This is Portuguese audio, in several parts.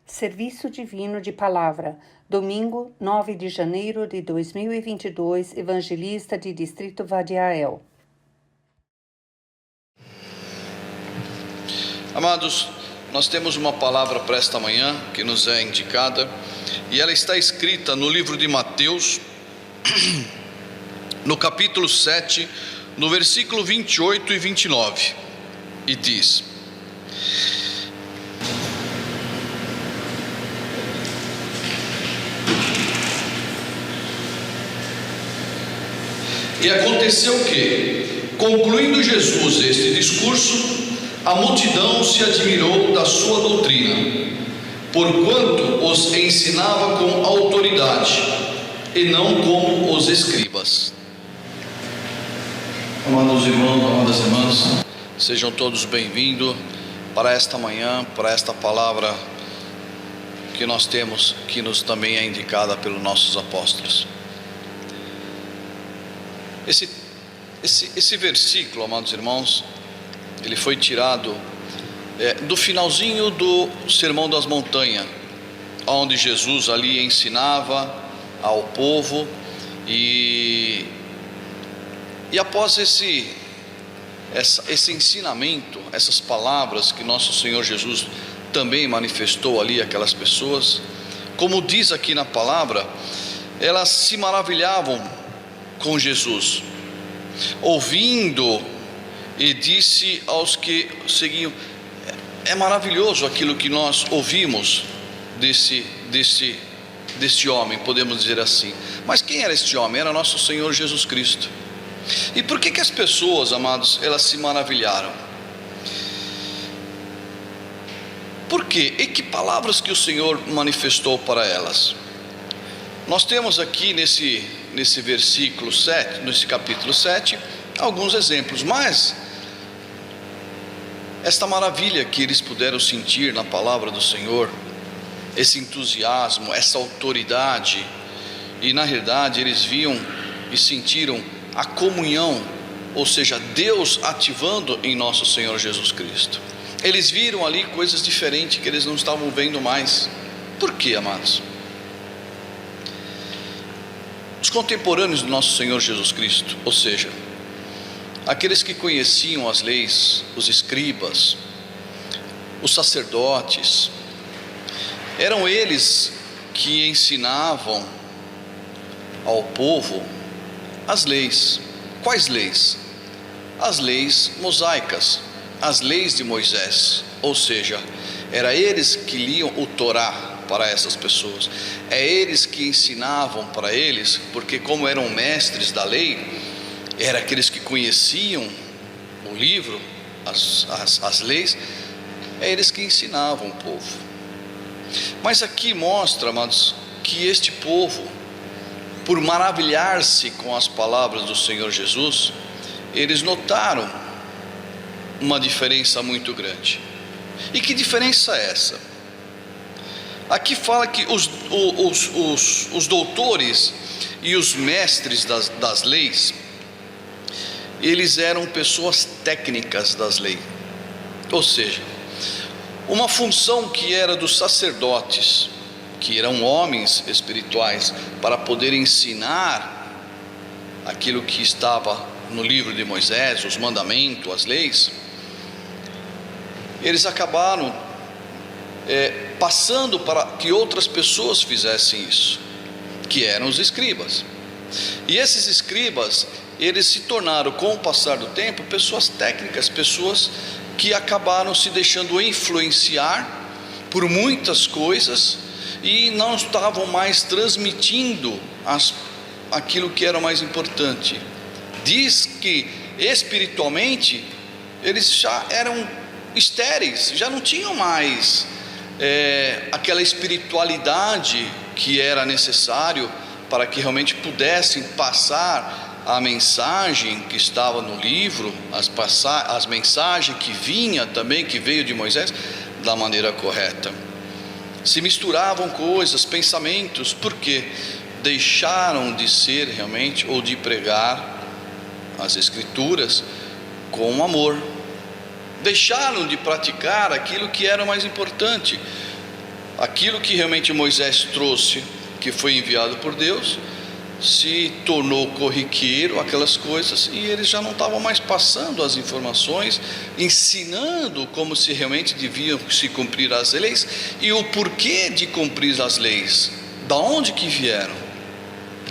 Serviço Divino de Palavra, domingo, 9 de janeiro de 2022, evangelista de Distrito Vadiael. Amados, nós temos uma palavra para esta manhã que nos é indicada, e ela está escrita no livro de Mateus, no capítulo 7, no versículo 28 e 29, e diz: E aconteceu que, concluindo Jesus este discurso, a multidão se admirou da sua doutrina, porquanto os ensinava com autoridade, e não como os escribas. Amados irmãos, amadas irmãs, sejam todos bem-vindos para esta manhã, para esta palavra que nós temos, que nos também é indicada pelos nossos apóstolos. Esse versículo, amados irmãos, ele foi tirado do finalzinho do Sermão das Montanhas, onde Jesus ali ensinava ao povo, e após esse ensinamento, essas palavras que nosso Senhor Jesus também manifestou ali àquelas pessoas, como diz aqui na palavra, elas se maravilhavam com Jesus, ouvindo, e disse aos que seguiam: é maravilhoso aquilo que nós ouvimos desse homem, podemos dizer assim. Mas quem era este homem? Era nosso Senhor Jesus Cristo. E por que as pessoas, amados, elas se maravilharam? Por quê? E que palavras que o Senhor manifestou para elas? Nós temos aqui nesse versículo 7, nesse capítulo 7, alguns exemplos, mas esta maravilha que eles puderam sentir na palavra do Senhor, esse entusiasmo, essa autoridade, e na realidade eles viam e sentiram a comunhão, ou seja, Deus ativando em nosso Senhor Jesus Cristo. Eles viram ali coisas diferentes que eles não estavam vendo mais. Por quê, amados? Os contemporâneos do nosso Senhor Jesus Cristo, ou seja, aqueles que conheciam as leis, os escribas, os sacerdotes, eram eles que ensinavam ao povo as leis. Quais leis? As leis mosaicas, as leis de Moisés, ou seja, era eles que liam o Torá para essas pessoas, é eles que ensinavam para eles, porque como eram mestres da lei, eram aqueles que conheciam o livro, as leis, é eles que ensinavam o povo. Mas aqui mostra, amados, que este povo, por maravilhar-se com as palavras do Senhor Jesus, eles notaram uma diferença muito grande. E que diferença é essa? Aqui fala que os doutores e os mestres das leis, eles eram pessoas técnicas das leis, ou seja, uma função que era dos sacerdotes, que eram homens espirituais, para poder ensinar aquilo que estava no livro de Moisés, os mandamentos, as leis. Eles acabaram passando para que outras pessoas fizessem isso, que eram os escribas. E esses escribas, eles se tornaram, com o passar do tempo, pessoas técnicas, pessoas que acabaram se deixando influenciar por muitas coisas e não estavam mais transmitindo aquilo que era mais importante. Diz que espiritualmente eles já eram estéreis, já não tinham mais aquela espiritualidade que era necessário para que realmente pudessem passar a mensagem que estava no livro, as mensagens que vinha também, que veio de Moisés, da maneira correta. Se misturavam coisas, pensamentos, porque deixaram de ser realmente, ou de pregar as escrituras com amor. Deixaram de praticar aquilo que era mais importante. aquilo que realmente Moisés trouxe, que foi enviado por Deus, se tornou corriqueiro, aquelas coisas, e eles já não estavam mais passando as informações, ensinando como se realmente deviam se cumprir as leis e o porquê de cumprir as leis, da onde que vieram.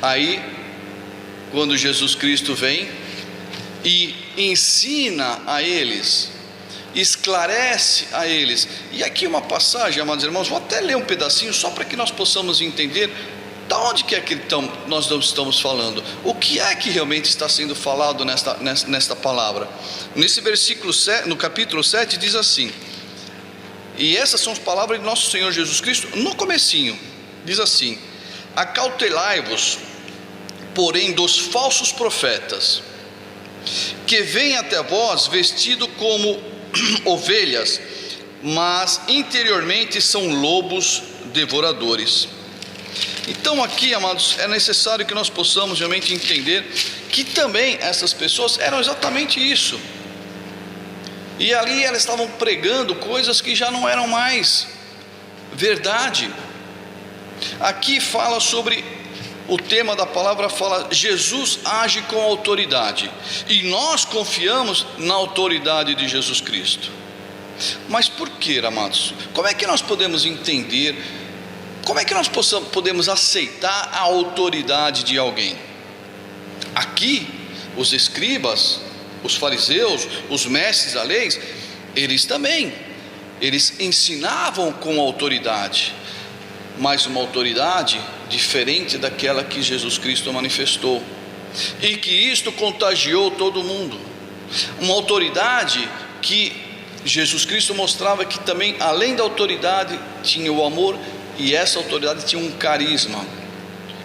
Aí, quando Jesus Cristo vem e ensina a eles, esclarece a eles, e aqui uma passagem, amados irmãos, vou até ler um pedacinho só para que nós possamos entender da onde que é que nós estamos falando, o que é que realmente está sendo falado nesta palavra. Nesse versículo 7, no capítulo 7, diz assim, e essas são as palavras de nosso Senhor Jesus Cristo, no comecinho, diz assim: acautelai-vos, porém, dos falsos profetas, que vêm até vós vestido como ovelhas, mas interiormente são lobos devoradores. Então aqui, amados, é necessário que nós possamos realmente entender que também essas pessoas eram exatamente isso, e ali elas estavam pregando coisas que já não eram mais verdade. Aqui fala sobre, o tema da palavra fala, Jesus age com autoridade, e nós confiamos na autoridade de Jesus Cristo. Mas por que, amados? Como é que nós podemos entender, como é que nós podemos aceitar a autoridade de alguém? Aqui, os escribas, os fariseus, os mestres da lei, eles ensinavam com autoridade, mas uma autoridade diferente daquela que Jesus Cristo manifestou, e que isto contagiou todo mundo. Uma autoridade que Jesus Cristo mostrava que também, além da autoridade, tinha o amor, e essa autoridade tinha um carisma.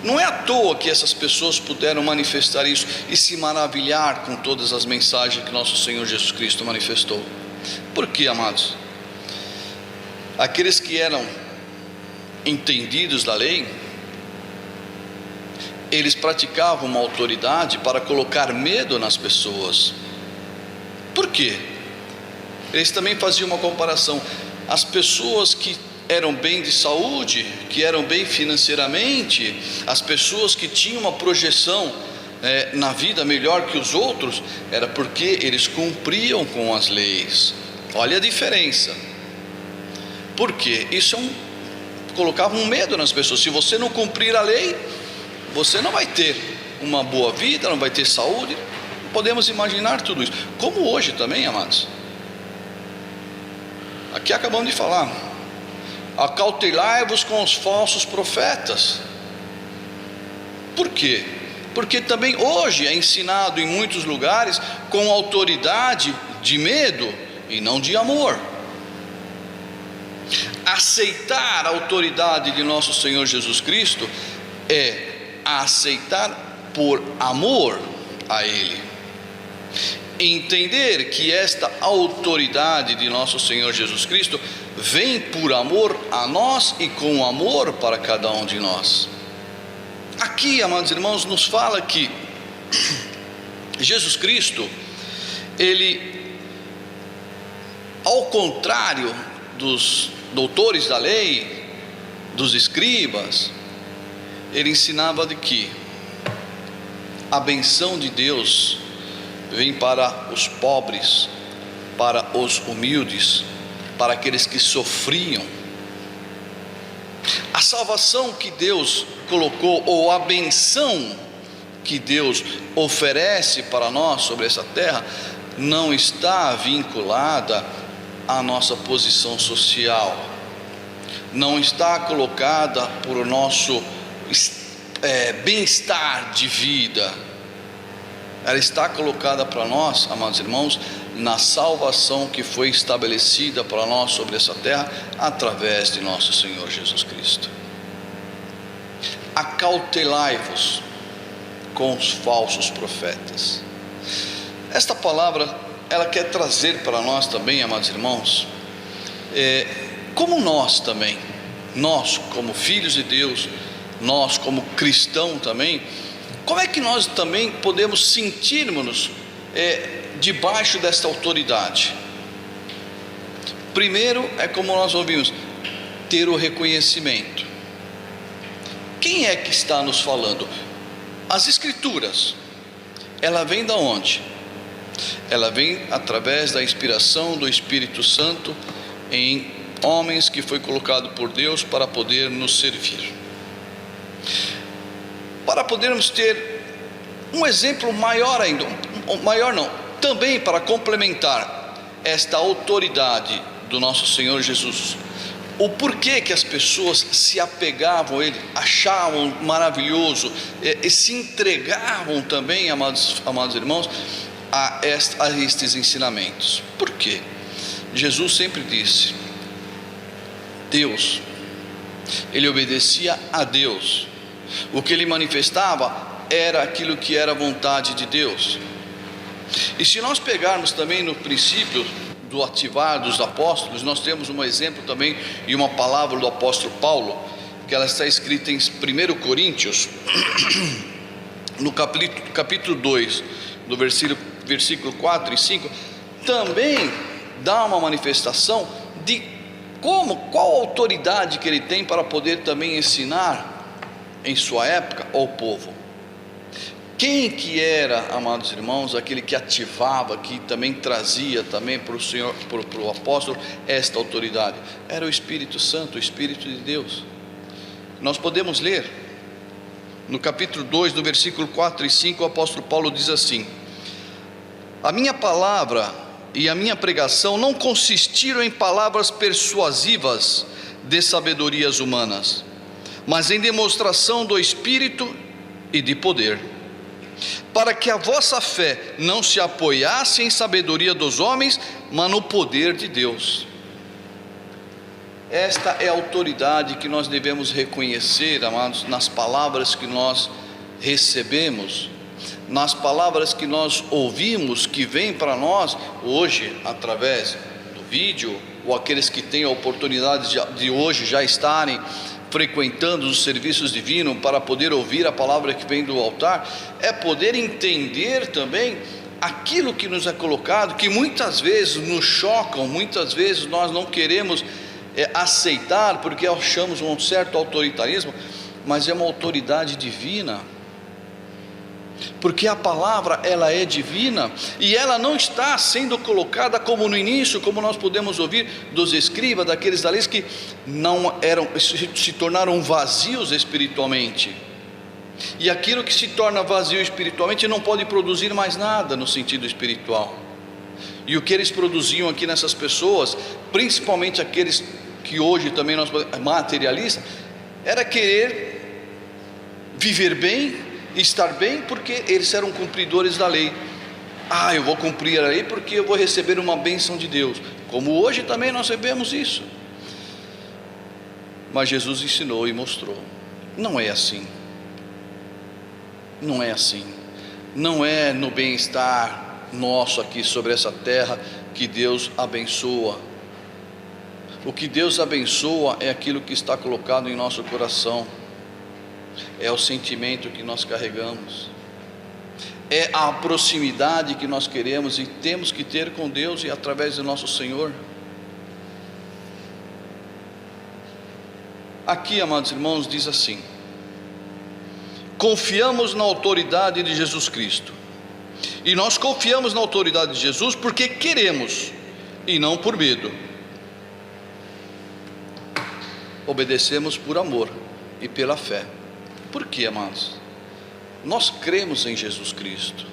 Não é à toa que essas pessoas puderam manifestar isso e se maravilhar com todas as mensagens que nosso Senhor Jesus Cristo manifestou. Por quê, amados? Aqueles que eram entendidos da lei, eles praticavam uma autoridade para colocar medo nas pessoas. Por quê? Eles também faziam uma comparação. As pessoas que eram bem de saúde, que eram bem financeiramente, as pessoas que tinham uma projeção na vida melhor que os outros, era porque eles cumpriam com as leis. Olha a diferença. Por quê? Isso colocava um medo nas pessoas. Se você não cumprir a lei, você não vai ter uma boa vida, não vai ter saúde. Podemos imaginar tudo isso, como hoje também, amados. Aqui acabamos de falar, acautelai-vos com os falsos profetas. Por quê? Porque também hoje é ensinado em muitos lugares com autoridade de medo e não de amor. Aceitar a autoridade de nosso Senhor Jesus Cristo é aceitar por amor a Ele. Entender que esta autoridade de nosso Senhor Jesus Cristo vem por amor a nós e com amor para cada um de nós. Aqui, amados irmãos, nos fala que Jesus Cristo, Ele, ao contrário dos doutores da lei, dos escribas, Ele ensinava de que a benção de Deus vem para os pobres, para os humildes, para aqueles que sofriam. A salvação que Deus colocou, ou a benção que Deus oferece para nós sobre essa terra, não está vinculada à nossa posição social, não está colocada por o nosso bem-estar de vida. Ela está colocada para nós, amados irmãos, na salvação que foi estabelecida para nós sobre essa terra, através de nosso Senhor Jesus Cristo. Acautelai-vos com os falsos profetas. Esta palavra, ela quer trazer para nós também, amados irmãos, como nós também, nós como filhos de Deus, nós como cristão também, como é que nós também podemos sentirmos-nos debaixo desta autoridade? Primeiro, é como nós ouvimos, ter o reconhecimento. Quem é que está nos falando? As Escrituras, ela vem da onde? Ela vem através da inspiração do Espírito Santo em homens que foi colocado por Deus para poder nos servir. Para podermos ter um exemplo maior ainda, também para complementar esta autoridade do nosso Senhor Jesus, o porquê que as pessoas se apegavam a Ele, achavam maravilhoso, e se entregavam também, amados irmãos, a estes ensinamentos. Por quê? Jesus sempre disse, Deus, Ele obedecia a Deus, o que Ele manifestava era aquilo que era a vontade de Deus. E se nós pegarmos também no princípio do ativar dos apóstolos, nós temos um exemplo também e uma palavra do apóstolo Paulo, que ela está escrita em 1 Coríntios, no capítulo 2, do versículo 4 e 5, também dá uma manifestação de qual autoridade que ele tem para poder também ensinar em sua época ao povo. Quem que era, amados irmãos, aquele que ativava, que também trazia também para o Senhor, para o apóstolo, esta autoridade? Era o Espírito Santo, o Espírito de Deus. Nós podemos ler, no capítulo 2, do versículo 4 e 5, o apóstolo Paulo diz assim: a minha palavra e a minha pregação não consistiram em palavras persuasivas de sabedorias humanas, mas em demonstração do Espírito e de poder, para que a vossa fé não se apoiasse em sabedoria dos homens, mas no poder de Deus. Esta é a autoridade que nós devemos reconhecer, amados, nas palavras que nós recebemos, nas palavras que nós ouvimos, que vêm para nós hoje através do vídeo, ou aqueles que têm a oportunidade de hoje já estarem frequentando os serviços divinos para poder ouvir a palavra que vem do altar, é poder entender também aquilo que nos é colocado, que muitas vezes nos chocam, muitas vezes nós não queremos aceitar, porque achamos um certo autoritarismo, mas é uma autoridade divina, porque a palavra ela é divina, e ela não está sendo colocada como no início, como nós podemos ouvir dos escribas, daqueles da lei que não eram, se tornaram vazios espiritualmente, e aquilo que se torna vazio espiritualmente não pode produzir mais nada no sentido espiritual. E o que eles produziam aqui nessas pessoas, principalmente aqueles que hoje também nós materialistas, era querer viver bem, estar bem, porque eles eram cumpridores da lei. Eu vou cumprir a lei porque eu vou receber uma bênção de Deus, como hoje também nós recebemos isso. Mas Jesus ensinou e mostrou, não é assim, não é assim, não é no bem-estar nosso aqui sobre essa terra que Deus abençoa. O que Deus abençoa é aquilo que está colocado em nosso coração, é o sentimento que nós carregamos, é a proximidade que nós queremos e temos que ter com Deus e através do nosso Senhor. Aqui, amados irmãos, diz assim: confiamos na autoridade de Jesus Cristo, e nós confiamos na autoridade de Jesus porque queremos e não por medo. Obedecemos por amor e pela fé. Por quê, amados? Nós cremos em Jesus Cristo,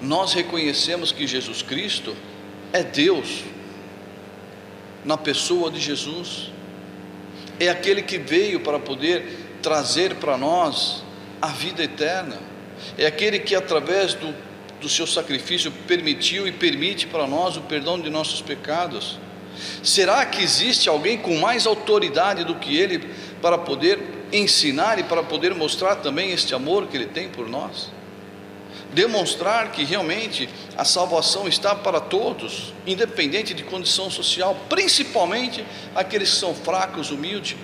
nós reconhecemos que Jesus Cristo é Deus, na pessoa de Jesus, é aquele que veio para poder trazer para nós a vida eterna, é aquele que através do seu sacrifício permitiu e permite para nós o perdão de nossos pecados. Será que existe alguém com mais autoridade do que Ele para poder ensinar e para poder mostrar também este amor que Ele tem por nós? Demonstrar que realmente a salvação está para todos, independente de condição social, principalmente aqueles que são fracos, humildes.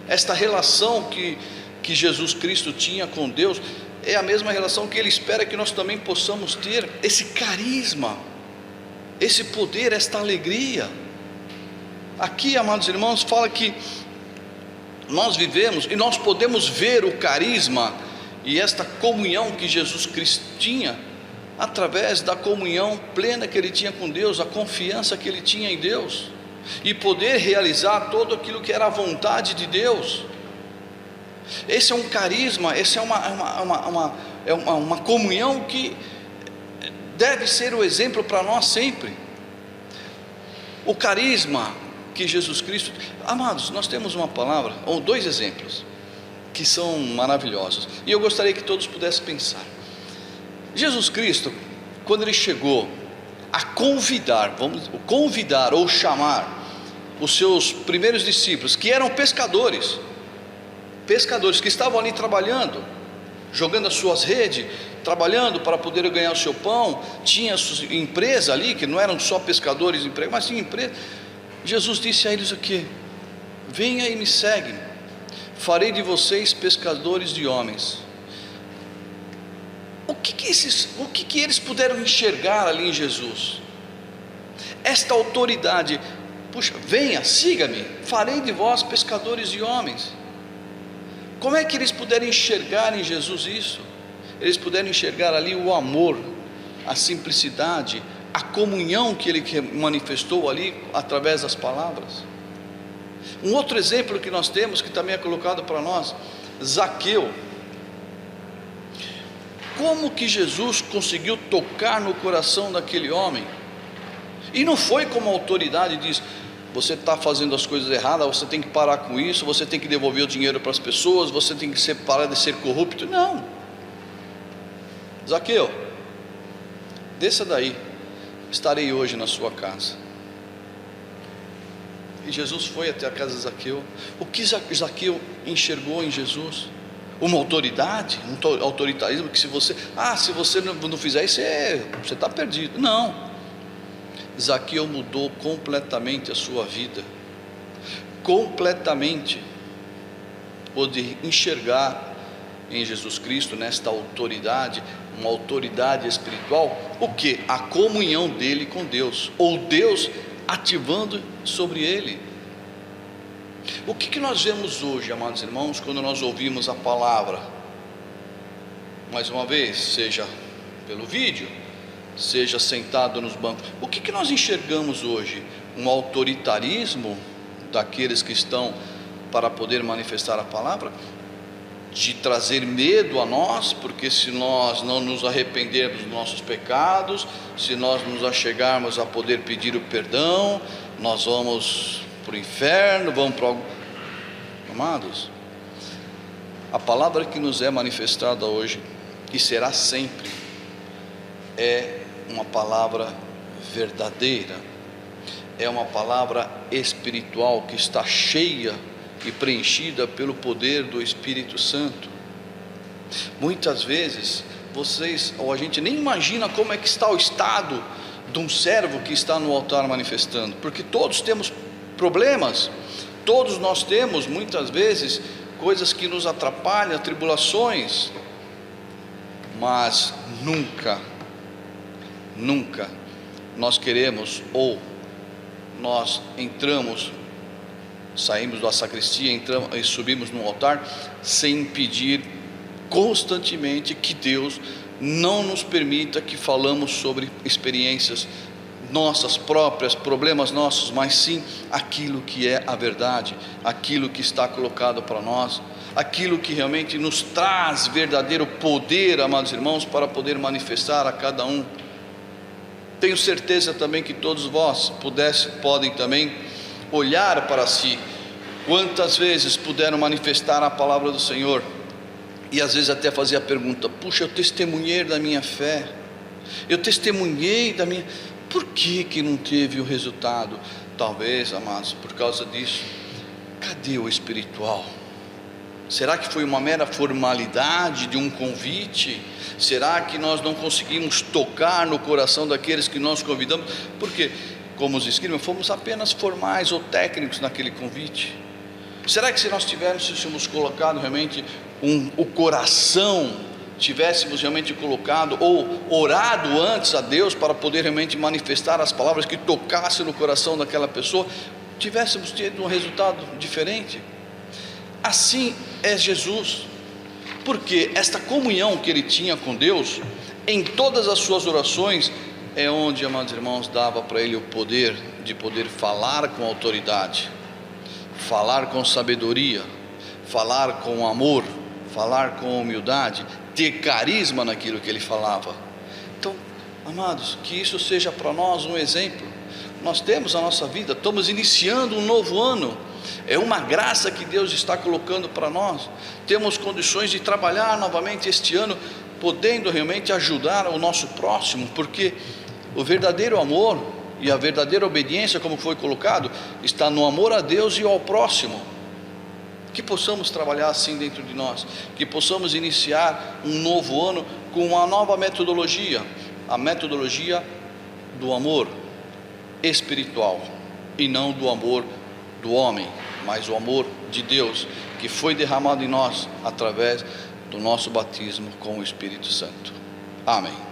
Esta relação que Jesus Cristo tinha com Deus é a mesma relação que Ele espera que nós também possamos ter, esse carisma, esse poder, esta alegria. Aqui, amados irmãos, fala que nós vivemos e nós podemos ver o carisma e esta comunhão que Jesus Cristo tinha, através da comunhão plena que ele tinha com Deus, a confiança que ele tinha em Deus, e poder realizar todo aquilo que era a vontade de Deus. Esse é um carisma, esse é uma comunhão que deve ser o exemplo para nós sempre. O carisma que Jesus Cristo, amados, nós temos uma palavra, ou dois exemplos, que são maravilhosos, e eu gostaria que todos pudessem pensar. Jesus Cristo, quando ele chegou a convidar ou chamar os seus primeiros discípulos, que eram pescadores que estavam ali trabalhando, jogando as suas redes, trabalhando para poder ganhar o seu pão, tinha sua empresa ali, que não eram só pescadores empregados, mas tinha empresa. Jesus disse a eles o quê? Venha e me segue, farei de vocês pescadores de homens. O que eles puderam enxergar ali em Jesus? Esta autoridade. Puxa, venha, siga-me, farei de vós pescadores de homens. Como é que eles puderam enxergar em Jesus isso? Eles puderam enxergar ali o amor, a simplicidade, a comunhão que ele manifestou ali através das palavras. Um outro exemplo que nós temos, que também é colocado para nós, Zaqueu. Como que Jesus conseguiu tocar no coração daquele homem? E não foi como a autoridade diz: você está fazendo as coisas erradas, você tem que parar com isso, você tem que devolver o dinheiro para as pessoas, você tem que parar de ser corrupto. Não. Zaqueu, desça daí, estarei hoje na sua casa. E Jesus foi até a casa de Zaqueu. O que Zaqueu enxergou em Jesus? Uma autoridade, um autoritarismo, que se você não fizer isso, você está perdido. Não. Zaqueu mudou completamente a sua vida, completamente. Pôde enxergar em Jesus Cristo, nesta autoridade, uma autoridade espiritual, o que? A comunhão dele com Deus, ou Deus ativando sobre ele. O que nós vemos hoje, amados irmãos, quando nós ouvimos a palavra? Mais uma vez, seja pelo vídeo, seja sentado nos bancos, o que nós enxergamos hoje? Um autoritarismo daqueles que estão para poder manifestar a palavra, de trazer medo a nós, porque se nós não nos arrependermos dos nossos pecados, se nós nos achegarmos a poder pedir o perdão, nós vamos para o inferno, vamos para o... Amados, a palavra que nos é manifestada hoje, e será sempre, é uma palavra verdadeira, é uma palavra espiritual que está cheia e preenchida pelo poder do Espírito Santo. Muitas vezes a gente nem imagina como é que está o estado de um servo que está no altar manifestando, porque todos temos problemas, todos nós temos muitas vezes coisas que nos atrapalham, tribulações, mas nunca nós queremos, ou nós saímos da sacristia, entramos e subimos no altar, sem pedir constantemente que Deus não nos permita que falamos sobre experiências nossas próprias, problemas nossos, mas sim aquilo que é a verdade, aquilo que está colocado para nós, aquilo que realmente nos traz verdadeiro poder, amados irmãos, para poder manifestar a cada um. Tenho certeza também que todos vós podem também olhar para si, quantas vezes puderam manifestar a palavra do Senhor, e às vezes até fazer a pergunta: puxa, eu testemunhei da minha fé, eu testemunhei da minha... Por que não teve o resultado? Talvez, amados, por causa disso. Cadê o espiritual? Será que foi uma mera formalidade de um convite? Será que nós não conseguimos tocar no coração daqueles que nós convidamos? Porque, como os escribas, fomos apenas formais ou técnicos naquele convite. Será que se nós tivéssemos colocado realmente o coração, tivéssemos realmente colocado ou orado antes a Deus para poder realmente manifestar as palavras que tocassem no coração daquela pessoa, tivéssemos tido um resultado diferente? Assim é Jesus, porque esta comunhão que ele tinha com Deus, em todas as suas orações, é onde, amados irmãos, dava para ele o poder de poder falar com autoridade, falar com sabedoria, falar com amor, falar com humildade, ter carisma naquilo que ele falava. Então, amados, que isso seja para nós um exemplo. Nós temos a nossa vida, estamos iniciando um novo ano, é uma graça que Deus está colocando para nós. Temos condições de trabalhar novamente este ano, podendo realmente ajudar o nosso próximo, porque o verdadeiro amor e a verdadeira obediência, como foi colocado, está no amor a Deus e ao próximo. Que possamos trabalhar assim dentro de nós, que possamos iniciar um novo ano com uma nova metodologia, a metodologia do amor espiritual, e não do amor do homem, mas o amor de Deus, que foi derramado em nós através do nosso batismo com o Espírito Santo. Amém.